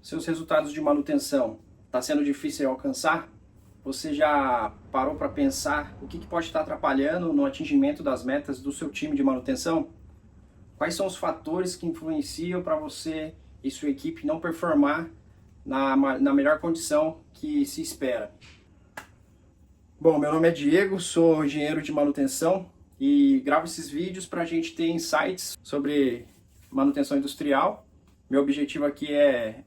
seus resultados de manutenção está sendo difícil de alcançar? Você já parou para pensar o que pode estar atrapalhando no atingimento das metas do seu time de manutenção? Quais são os fatores que influenciam para você e sua equipe não performar na melhor condição que se espera? Bom, meu nome é Diego, sou engenheiro de manutenção e gravo esses vídeos para a gente ter insights sobre manutenção industrial. Meu objetivo aqui é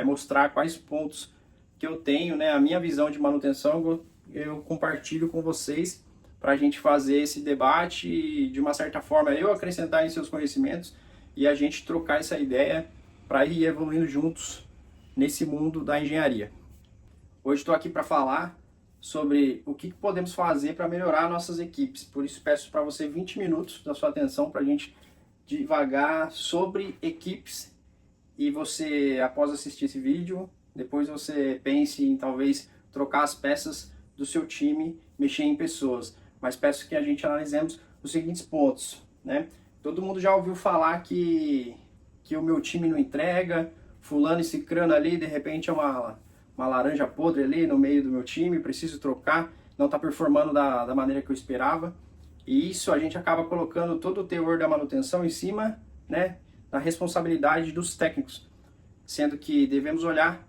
mostrar quais pontos que eu tenho, né, a minha visão de manutenção, eu compartilho com vocês para a gente fazer esse debate e, de uma certa forma, eu acrescentar em seus conhecimentos e a gente trocar essa ideia para ir evoluindo juntos nesse mundo da engenharia. Hoje estou aqui para falar sobre o que podemos fazer para melhorar nossas equipes. Por isso peço para você 20 minutos da sua atenção para a gente divagar sobre equipes e você, após assistir esse vídeo, depois você pense em talvez trocar as peças do seu time, mexer em pessoas. Mas peço que a gente analisemos os seguintes pontos, né? Todo mundo já ouviu falar que o meu time não entrega, fulano e cicrano ali, de repente é uma laranja podre ali no meio do meu time, preciso trocar, não está performando da maneira que eu esperava. E isso a gente acaba colocando todo o teor da manutenção em cima, né, da responsabilidade dos técnicos, sendo que devemos olhar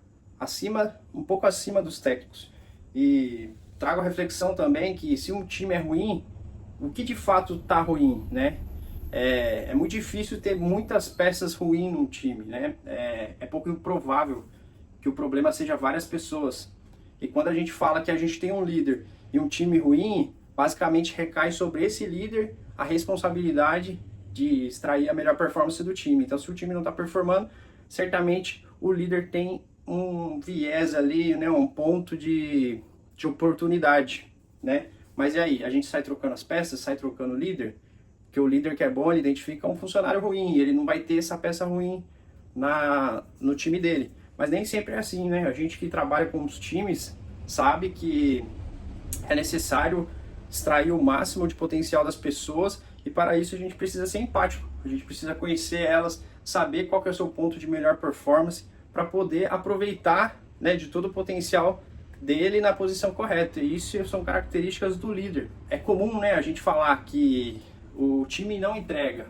um pouco acima dos técnicos. E trago a reflexão também que se um time é ruim, o que de fato está ruim, né? É muito difícil ter muitas peças ruins num time, né? É pouco improvável que o problema seja várias pessoas. E quando a gente fala que a gente tem um líder e um time ruim, basicamente recai sobre esse líder a responsabilidade de extrair a melhor performance do time. Então, se o time não está performando, certamente o líder tem um viés ali, né, um ponto de oportunidade, né? Mas e aí? A gente sai trocando as peças, sai trocando o líder? Porque o líder que é bom, ele identifica um funcionário ruim, ele não vai ter essa peça ruim no time dele. Mas nem sempre é assim, né? A gente que trabalha com os times sabe que é necessário extrair o máximo de potencial das pessoas e para isso a gente precisa ser empático, a gente precisa conhecer elas, saber qual que é o seu ponto de melhor performance para poder aproveitar, né, de todo o potencial dele na posição correta. E isso são características do líder. É comum, né, a gente falar que o time não entrega,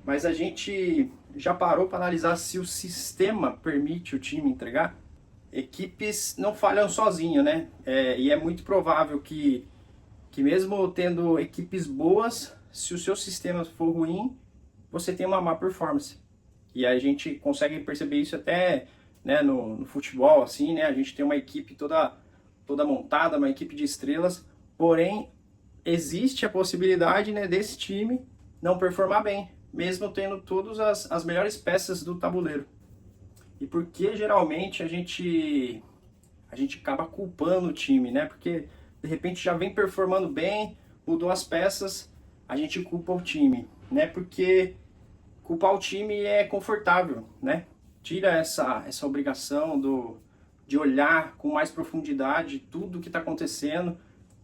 mas a gente já parou para analisar se o sistema permite o time entregar? Equipes não falham sozinho, né? E é muito provável que mesmo tendo equipes boas, se o seu sistema for ruim, você tem uma má performance. E a gente consegue perceber isso até, né, no futebol, assim, né? A gente tem uma equipe toda montada, uma equipe de estrelas, porém existe a possibilidade, né, desse time não performar bem, mesmo tendo todas as melhores peças do tabuleiro. E por que geralmente a gente acaba culpando o time, né? Porque de repente já vem performando bem, mudou as peças, a gente culpa o time, né? Porque culpar o time é confortável, né? Tira essa obrigação de olhar com mais profundidade tudo que está acontecendo,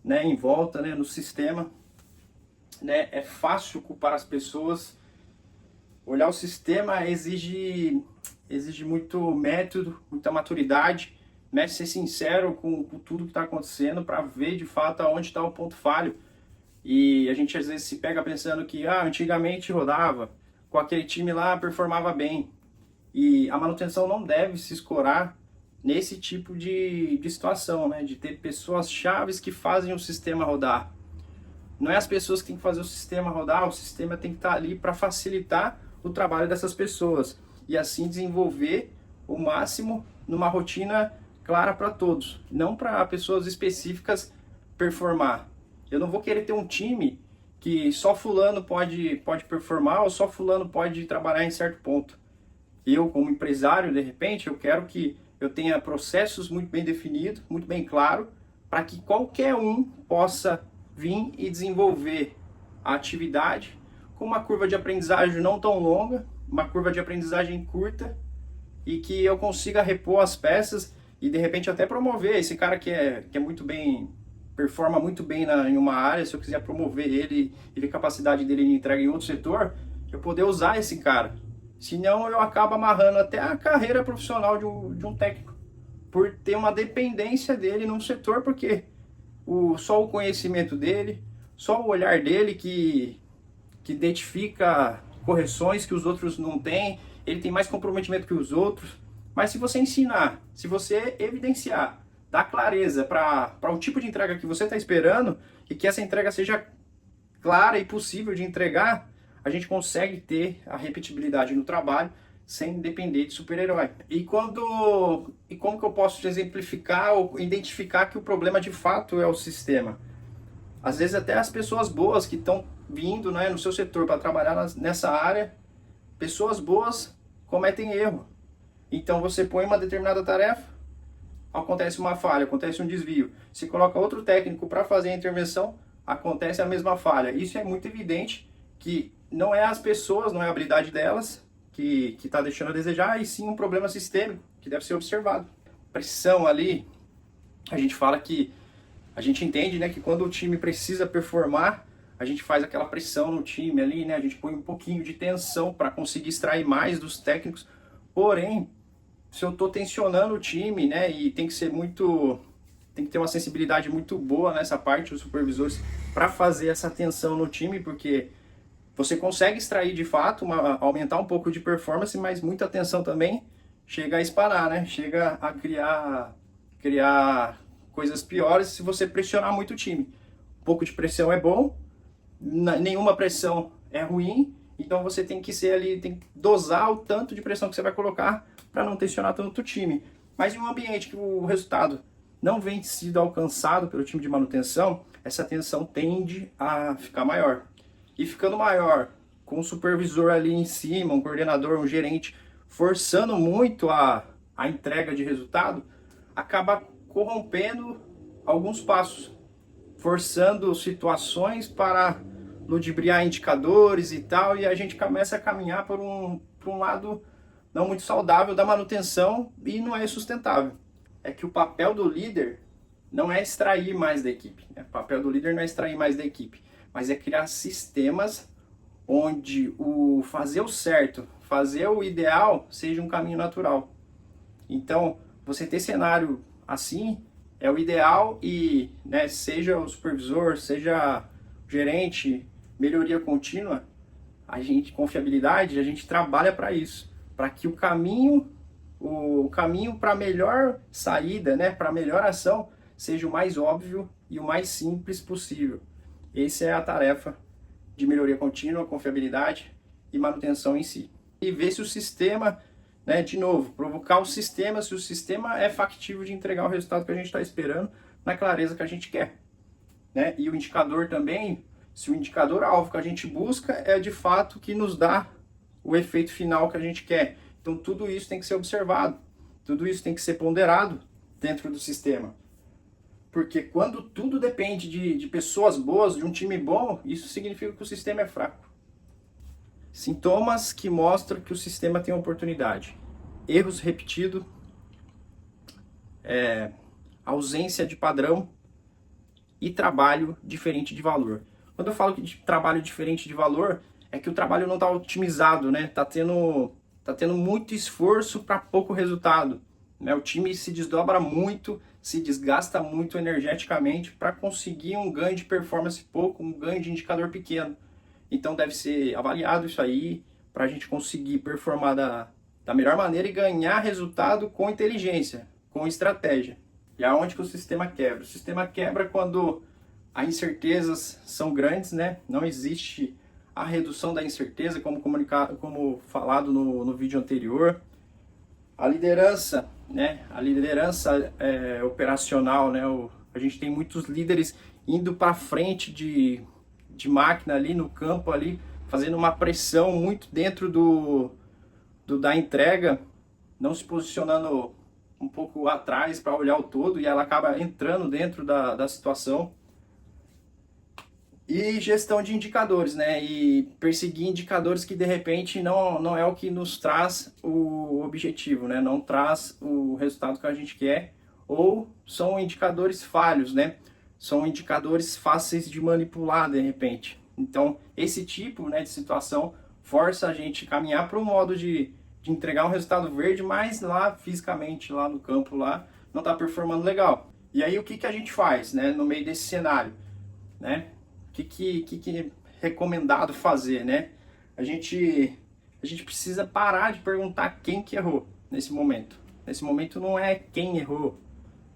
né, em volta, né, no sistema, né? É fácil culpar as pessoas. Olhar o sistema exige muito método, muita maturidade, né? Ser sincero com tudo que está acontecendo para ver de fato aonde está o ponto falho. E a gente às vezes se pega pensando que antigamente rodava, com aquele time lá performava bem. E a manutenção não deve se escorar nesse tipo de situação, né? De ter pessoas chaves que fazem o sistema rodar. Não é as pessoas que têm que fazer o sistema rodar, o sistema tem que estar ali para facilitar o trabalho dessas pessoas e assim desenvolver o máximo numa rotina clara para todos, não para pessoas específicas performar. Eu não vou querer ter um time que só fulano pode performar ou só fulano pode trabalhar em certo ponto. Eu, como empresário, de repente, eu quero que eu tenha processos muito bem definidos, muito bem claros, para que qualquer um possa vir e desenvolver a atividade com uma curva de aprendizagem não tão longa, uma curva de aprendizagem curta, e que eu consiga repor as peças e de repente até promover esse cara que é muito bem, performa muito bem em uma área. Se eu quiser promover ele e ver a capacidade dele de entrega em outro setor, eu poder usar esse cara. Senão eu acabo amarrando até a carreira profissional de um técnico, por ter uma dependência dele num setor, porque só o conhecimento dele, só o olhar dele que identifica correções que os outros não têm, ele tem mais comprometimento que os outros. Mas se você ensinar, se você evidenciar, dar clareza para o tipo de entrega que você está esperando e que essa entrega seja clara e possível de entregar, a gente consegue ter a repetibilidade no trabalho sem depender de super-herói. E como que eu posso exemplificar ou identificar que o problema de fato é o sistema? Às vezes até as pessoas boas que estão vindo, né, no seu setor para trabalhar nessa área, pessoas boas cometem erro. Então você põe uma determinada tarefa, acontece uma falha, acontece um desvio. Se coloca outro técnico para fazer a intervenção, acontece a mesma falha. Isso é muito evidente que não é as pessoas, não é a habilidade delas que está deixando a desejar, e sim um problema sistêmico que deve ser observado. Pressão ali, a gente fala que a gente entende, né, que quando o time precisa performar, a gente faz aquela pressão no time ali, né, a gente põe um pouquinho de tensão para conseguir extrair mais dos técnicos. Porém, se eu estou tensionando o time, né, e tem que ter uma sensibilidade muito boa nessa parte, os supervisores, para fazer essa tensão no time, porque você consegue extrair de fato, aumentar um pouco de performance, mas muita tensão também chega a espanar, né? Chega a criar coisas piores se você pressionar muito o time. Um pouco de pressão é bom, nenhuma pressão é ruim, então você tem que ser ali, tem que dosar o tanto de pressão que você vai colocar para não tensionar tanto o time. Mas em um ambiente que o resultado não vem sido alcançado pelo time de manutenção, essa tensão tende a ficar maior. E ficando maior, com o supervisor ali em cima, um coordenador, um gerente, forçando muito a entrega de resultado, acaba corrompendo alguns passos, forçando situações para ludibriar indicadores e tal, e a gente começa a caminhar por um lado não muito saudável da manutenção e não é sustentável. É que o papel do líder não é extrair mais da equipe, né? O papel do líder não é extrair mais da equipe, mas é criar sistemas onde o fazer o certo, fazer o ideal, seja um caminho natural. Então, você ter cenário assim é o ideal e, né, seja o supervisor, seja o gerente, melhoria contínua, confiabilidade, a gente trabalha para isso, para que o caminho para a melhor saída, né, para a melhor ação, seja o mais óbvio e o mais simples possível. Essa é a tarefa de melhoria contínua, confiabilidade e manutenção em si. E ver se o sistema, né, de novo, provocar o sistema, se o sistema é factível de entregar o resultado que a gente está esperando, na clareza que a gente quer. Né? E o indicador também, se o indicador-alvo que a gente busca é de fato que nos dá o efeito final que a gente quer. Então tudo isso tem que ser observado, tudo isso tem que ser ponderado dentro do sistema. Porque quando tudo depende de pessoas boas, de um time bom, isso significa que o sistema é fraco. Sintomas que mostram que o sistema tem oportunidade. Erros repetidos, ausência de padrão e trabalho diferente de valor. Quando eu falo de trabalho diferente de valor, é que o trabalho não está otimizado, né? Tá tendo muito esforço para pouco resultado. Né? O time se desdobra muito, se desgasta muito energeticamente para conseguir um ganho de performance pouco, um ganho de indicador pequeno. Então deve ser avaliado isso aí para a gente conseguir performar da melhor maneira e ganhar resultado com inteligência, com estratégia. E aonde que o sistema quebra? O sistema quebra quando as incertezas são grandes, né? Não existe a redução da incerteza, como falado no vídeo anterior. A liderança, né? A liderança operacional, né? A gente tem muitos líderes indo para frente de máquina ali no campo ali, fazendo uma pressão muito dentro da entrega, não se posicionando um pouco atrás para olhar o todo, e ela acaba entrando dentro da situação. E gestão de indicadores, né? E perseguir indicadores que de repente não é o que nos traz o objetivo, né? Não traz o resultado que a gente quer, ou são indicadores falhos, né? São indicadores fáceis de manipular de repente. Então, esse tipo, né, de situação força a gente caminhar para o modo de entregar um resultado verde, mas lá fisicamente, lá no campo, lá não está performando legal. E aí o que a gente faz, né, no meio desse cenário, né? O que é recomendado fazer, né? A gente precisa parar de perguntar quem que errou nesse momento. Nesse momento não é quem errou,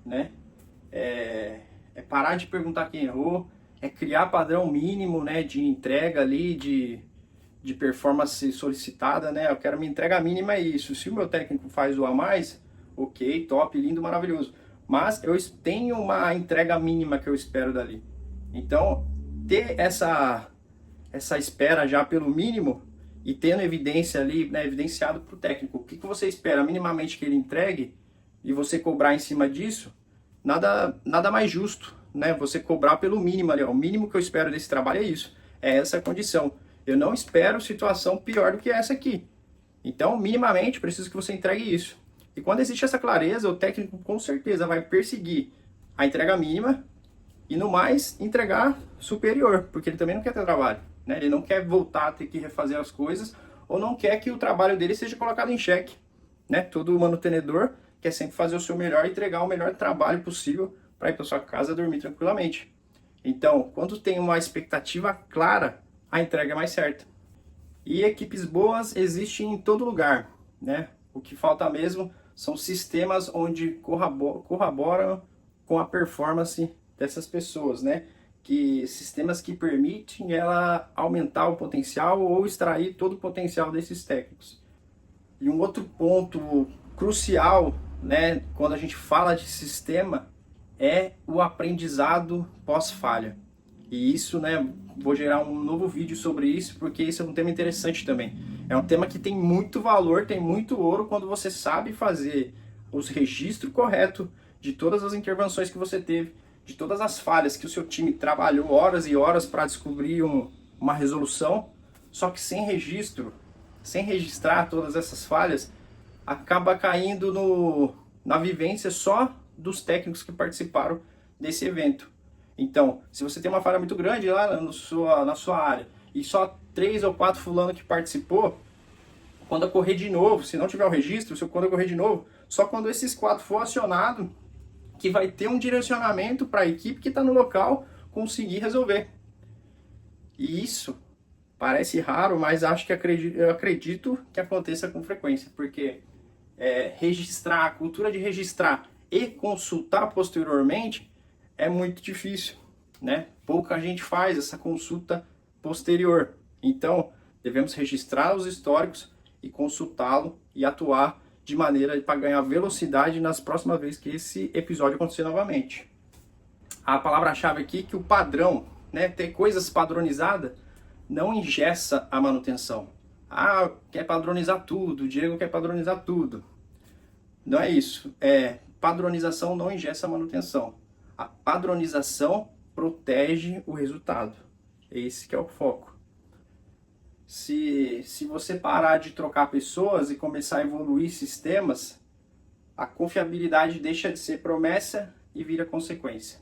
né? É parar de perguntar quem errou, é criar padrão mínimo, né, de entrega ali, de performance solicitada, né? Eu quero minha entrega mínima, é isso. Se o meu técnico faz o a mais, ok, top, lindo, maravilhoso. Mas eu tenho uma entrega mínima que eu espero dali. Então, ter essa espera já pelo mínimo e tendo evidência ali, né, evidenciado para o técnico, o que você espera minimamente que ele entregue e você cobrar em cima disso, nada mais justo, né? Você cobrar pelo mínimo ali, ó. O mínimo que eu espero desse trabalho é isso, é essa condição. Eu não espero situação pior do que essa aqui. Então, minimamente, preciso que você entregue isso. E quando existe essa clareza, o técnico com certeza vai perseguir a entrega mínima e, no mais, entregar superior, porque ele também não quer ter trabalho, né? Ele não quer voltar a ter que refazer as coisas ou não quer que o trabalho dele seja colocado em xeque, né? Todo manutenedor quer sempre fazer o seu melhor e entregar o melhor trabalho possível para ir para sua casa dormir tranquilamente. Então, quando tem uma expectativa clara, a entrega é mais certa. E equipes boas existem em todo lugar, né? O que falta mesmo são sistemas onde corroboram com a performance dessas pessoas, né? Sistemas que permitem ela aumentar o potencial ou extrair todo o potencial desses técnicos. E um outro ponto crucial, né, quando a gente fala de sistema, é o aprendizado pós-falha. E isso, né, vou gerar um novo vídeo sobre isso, porque isso é um tema interessante também. É um tema que tem muito valor, tem muito ouro quando você sabe fazer os registros corretos de todas as intervenções que você teve, de todas as falhas que o seu time trabalhou horas e horas para descobrir uma resolução, só que sem registro, sem registrar todas essas falhas, acaba caindo na vivência só dos técnicos que participaram desse evento. Então, se você tem uma falha muito grande lá na sua área e só 3 ou 4 fulano que participou, quando ocorrer de novo, se não tiver o registro, quando ocorrer de novo, só quando esses 4 for acionado, que vai ter um direcionamento para a equipe que está no local conseguir resolver. E isso parece raro, mas eu acredito que aconteça com frequência, porque registrar, a cultura de registrar e consultar posteriormente é muito difícil, né? Pouca gente faz essa consulta posterior. Então, devemos registrar os históricos e consultá-lo e atuar de maneira para ganhar velocidade nas próximas vezes que esse episódio acontecer novamente. A palavra-chave aqui é que o padrão, né, ter coisas padronizadas, não engessa a manutenção. Ah, quer padronizar tudo, o Diego quer padronizar tudo. Não é isso. Padronização não engessa a manutenção. A padronização protege o resultado. Esse que é o foco. Se você parar de trocar pessoas e começar a evoluir sistemas, a confiabilidade deixa de ser promessa e vira consequência.